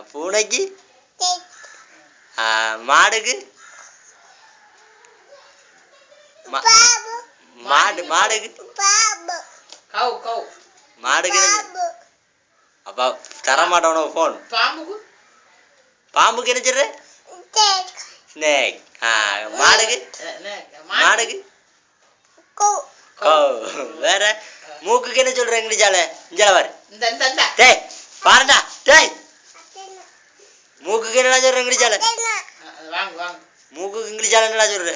பூனைக்கு மாடுக்கு மாடுக்கு மாடுக்கு அப்பா தர மாட்டோம் போன் பாம்புக்கு என்ன சொல்ற ஸ்னேக் மாடுக்கு மாடுக்கு வேற மூக்குக்கு என்ன சொல்ற இங்கிலீஷால இஞ்சால டேய் பாருடா டேய் மூக்குக்கு என்னடா சொல்ற இங்கிலீஷால மூக்குக்கு இங்கிலீஷால என்னடா சொல்ற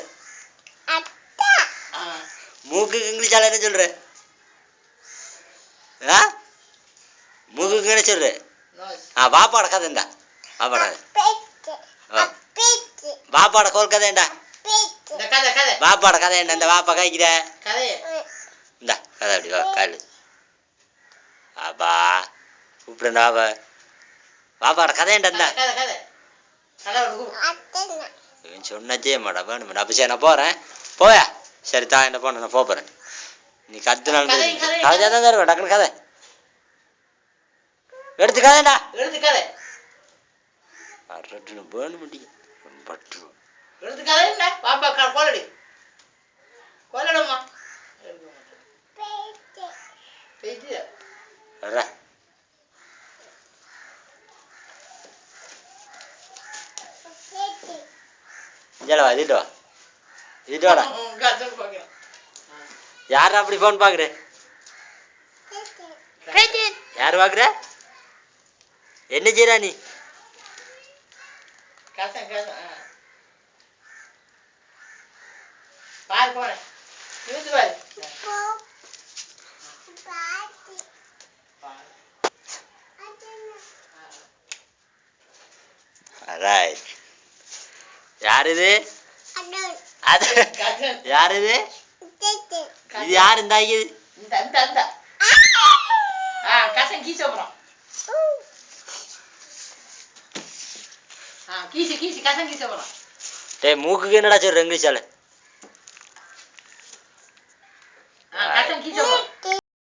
மூக்குக்கு இங்கிலீஷால என்ன சொல்ற மூக்குக்கு என்ன சொல்ற பாப்பாட கதை இந்தா பாப்பாட கோல் கதை ஏண்டா பாப்பாட கதை என்ன இந்த பாப்பா காய்க்கிற இந்த கதை அப்படி வா காலு பாப்பா கூப்பிடுறா பாப்பா பாப்பாட கதை ஏண்டா இந்த சொன்னச்சே மாடா வேணும் அப்போ சரி நான் போகிறேன் போயா சரி தான் என்ன போன நான் போகிறேன் நீ கத்துனாலும் கதை தான் தருவேன் டக்குனு கதை எடுத்து கதைடா வேணும் முடியும் பட்டு எடுத்து கதை பாப்பா கோலடி கோலடம்மா இஞ்சால வா இதுட்டு வாடா யார் அப்படி போன் பாக்குற யார் பாக்குற என்ன செய்யறா நீ பாரு போன நிமிந்து பாரு ரைட் யார் இது அது யார் இது இது யார் இந்த கசன் கீச போறோம் கீசி கீசி கசன் கீச போறோம் டேய் மூக்குக்கு என்னடா சொல்ற இங்கிலீஷால கசன் கீச போறோம்